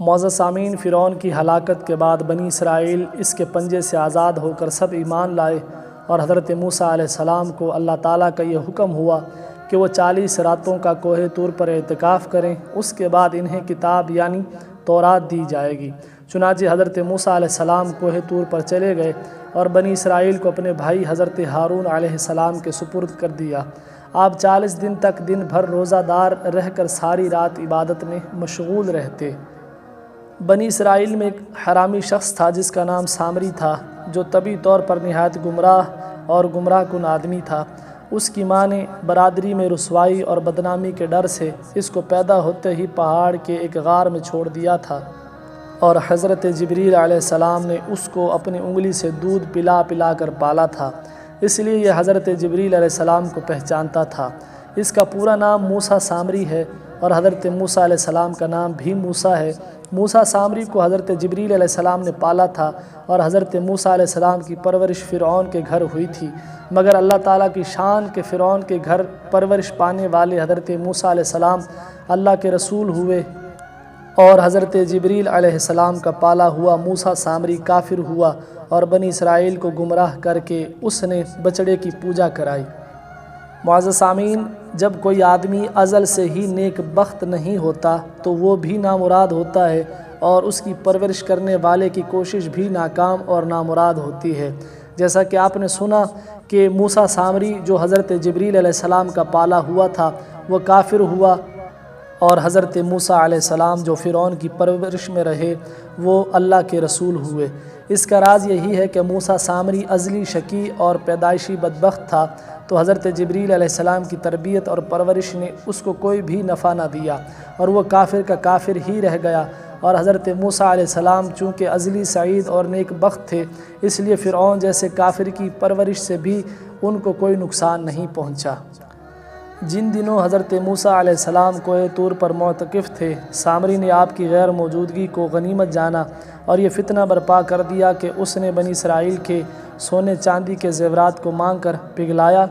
معزز سامعین، فرعون کی ہلاکت کے بعد بنی اسرائیل اس کے پنجے سے آزاد ہو کر سب ایمان لائے، اور حضرت موسیٰ علیہ السلام کو اللہ تعالیٰ کا یہ حکم ہوا کہ وہ 40 راتوں کا کوہ طور پر اعتکاف کریں، اس کے بعد انہیں کتاب یعنی تورات دی جائے گی۔ چنانچہ حضرت موسیٰ علیہ السلام کوہ طور پر چلے گئے اور بنی اسرائیل کو اپنے بھائی حضرت ہارون علیہ السلام کے سپرد کر دیا۔ آپ 40 دن تک دن بھر روزہ دار رہ کر ساری رات عبادت میں مشغول رہتے۔ بنی اسرائیل میں ایک حرامی شخص تھا جس کا نام سامری تھا، جو طبعی طور پر نہایت گمراہ اور گمراہ کن آدمی تھا۔ اس کی ماں نے برادری میں رسوائی اور بدنامی کے ڈر سے اس کو پیدا ہوتے ہی پہاڑ کے ایک غار میں چھوڑ دیا تھا، اور حضرت جبریل علیہ السلام نے اس کو اپنی انگلی سے دودھ پلا پلا کر پالا تھا، اس لیے یہ حضرت جبریل علیہ السلام کو پہچانتا تھا۔ اس کا پورا نام موسیٰ سامری ہے، اور حضرت موسیٰ علیہ السلام کا نام بھی موسیٰ ہے۔ موسیٰ سامری کو حضرت جبریل علیہ السلام نے پالا تھا، اور حضرت موسیٰ علیہ السلام کی پرورش فرعون کے گھر ہوئی تھی، مگر اللہ تعالیٰ کی شان کے فرعون کے گھر پرورش پانے والے حضرت موسیٰ علیہ السلام اللہ کے رسول ہوئے، اور حضرت جبریل علیہ السلام کا پالا ہوا موسیٰ سامری کافر ہوا اور بنی اسرائیل کو گمراہ کر کے اس نے بچڑے کی پوجا کرائی۔ معزز سامعین، جب کوئی آدمی ازل سے ہی نیک بخت نہیں ہوتا تو وہ بھی نامراد ہوتا ہے، اور اس کی پرورش کرنے والے کی کوشش بھی ناکام اور نامراد ہوتی ہے۔ جیسا کہ آپ نے سنا کہ موسیٰ سامری جو حضرت جبریل علیہ السلام کا پالا ہوا تھا وہ کافر ہوا، اور حضرت موسیٰ علیہ السلام جو فرعون کی پرورش میں رہے وہ اللہ کے رسول ہوئے۔ اس کا راز یہی ہے کہ موسیٰ سامری ازلی شقی اور پیدائشی بدبخت تھا، تو حضرت جبریل علیہ السلام کی تربیت اور پرورش نے اس کو کوئی بھی نفع نہ دیا، اور وہ کافر کا کافر ہی رہ گیا۔ اور حضرت موسیٰ علیہ السلام چونکہ ازلی سعید اور نیک بخت تھے، اس لیے فرعون جیسے کافر کی پرورش سے بھی ان کو کوئی نقصان نہیں پہنچا۔ جن دنوں حضرت موسیٰ علیہ السلام کوہ طور پر معتکف تھے، سامری نے آپ کی غیر موجودگی کو غنیمت جانا اور یہ فتنہ برپا کر دیا کہ اس نے بنی اسرائیل کے سونے چاندی کے زیورات کو مانگ کر پگھلایا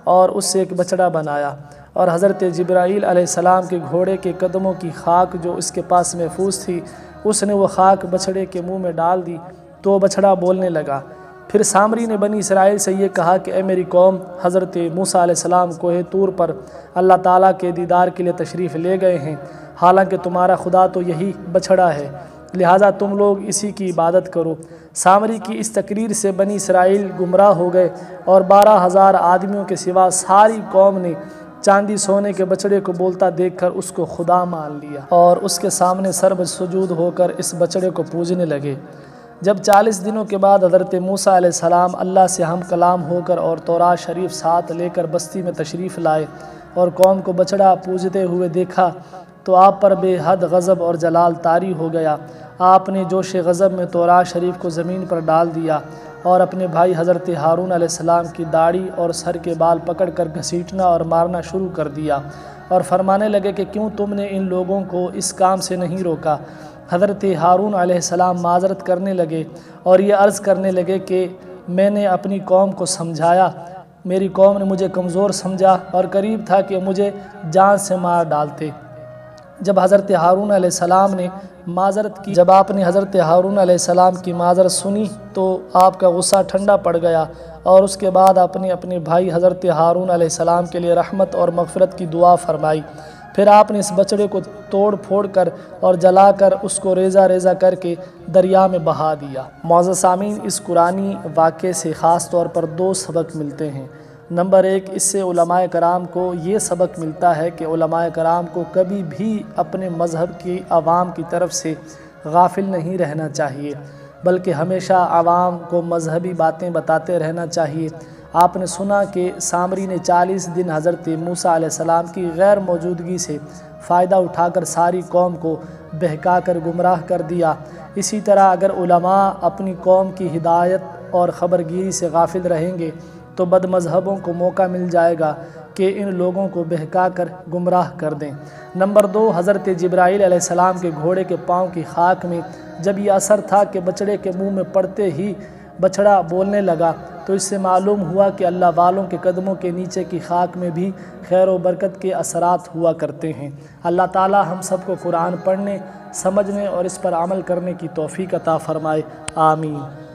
اور اس سے ایک بچڑا بنایا، اور حضرت جبرائیل علیہ السلام کے گھوڑے کے قدموں کی خاک جو اس کے پاس محفوظ تھی، اس نے وہ خاک بچڑے کے منہ میں ڈال دی تو بچڑا بولنے لگا۔ پھر سامری نے بنی اسرائیل سے یہ کہا کہ اے میری قوم، حضرت موسیٰ علیہ السلام کوہ طور پر اللہ تعالیٰ کے دیدار کے لیے تشریف لے گئے ہیں، حالانکہ تمہارا خدا تو یہی بچڑا ہے، لہٰذا تم لوگ اسی کی عبادت کرو۔ سامری کی اس تقریر سے بنی اسرائیل گمراہ ہو گئے، اور 12,000 آدمیوں کے سوا ساری قوم نے چاندی سونے کے بچڑے کو بولتا دیکھ کر اس کو خدا مان لیا، اور اس کے سامنے سر سجود ہو کر اس بچڑے کو پوجنے لگے۔ جب 40 دنوں کے بعد حضرت موسیٰ علیہ السلام اللہ سے ہم کلام ہو کر اور تورات شریف ساتھ لے کر بستی میں تشریف لائے اور قوم کو بچڑا پوجتے ہوئے دیکھا تو آپ پر بے حد غضب اور جلال طاری ہو گیا۔ آپ نے جوش غضب میں تورات شریف کو زمین پر ڈال دیا، اور اپنے بھائی حضرت ہارون علیہ السلام کی داڑھی اور سر کے بال پکڑ کر گھسیٹنا اور مارنا شروع کر دیا، اور فرمانے لگے کہ کیوں تم نے ان لوگوں کو اس کام سے نہیں روکا۔ حضرت ہارون علیہ السلام معذرت کرنے لگے اور یہ عرض کرنے لگے کہ میں نے اپنی قوم کو سمجھایا، میری قوم نے مجھے کمزور سمجھا اور قریب تھا کہ مجھے جان سے مار ڈالتے۔ جب حضرت ہارون علیہ السلام نے معذرت کی، جب آپ نے حضرت ہارون علیہ السلام کی معذرت سنی تو آپ کا غصہ ٹھنڈا پڑ گیا، اور اس کے بعد آپ نے اپنے بھائی حضرت ہارون علیہ السلام کے لیے رحمت اور مغفرت کی دعا فرمائی۔ پھر آپ نے اس بچڑے کو توڑ پھوڑ کر اور جلا کر اس کو ریزہ ریزہ کر کے دریا میں بہا دیا۔ معزز سامعین، اس قرآنی واقعے سے خاص طور پر 2 سبق ملتے ہیں۔ نمبر 1، اس سے علماء کرام کو یہ سبق ملتا ہے کہ علماء کرام کو کبھی بھی اپنے مذہب کی عوام کی طرف سے غافل نہیں رہنا چاہیے، بلکہ ہمیشہ عوام کو مذہبی باتیں بتاتے رہنا چاہیے۔ آپ نے سنا کہ سامری نے 40 دن حضرت موسیٰ علیہ السلام کی غیر موجودگی سے فائدہ اٹھا کر ساری قوم کو بہکا کر گمراہ کر دیا۔ اسی طرح اگر علماء اپنی قوم کی ہدایت اور خبرگیری سے غافل رہیں گے تو بد مذہبوں کو موقع مل جائے گا کہ ان لوگوں کو بہکا کر گمراہ کر دیں۔ نمبر 2، حضرت جبرائیل علیہ السلام کے گھوڑے کے پاؤں کی خاک میں جب یہ اثر تھا کہ بچڑے کے منہ میں پڑتے ہی بچھڑا بولنے لگا تو اس سے معلوم ہوا کہ اللہ والوں کے قدموں کے نیچے کی خاک میں بھی خیر و برکت کے اثرات ہوا کرتے ہیں۔ اللہ تعالی ہم سب کو قرآن پڑھنے، سمجھنے اور اس پر عمل کرنے کی توفیق عطا فرمائے، آمین۔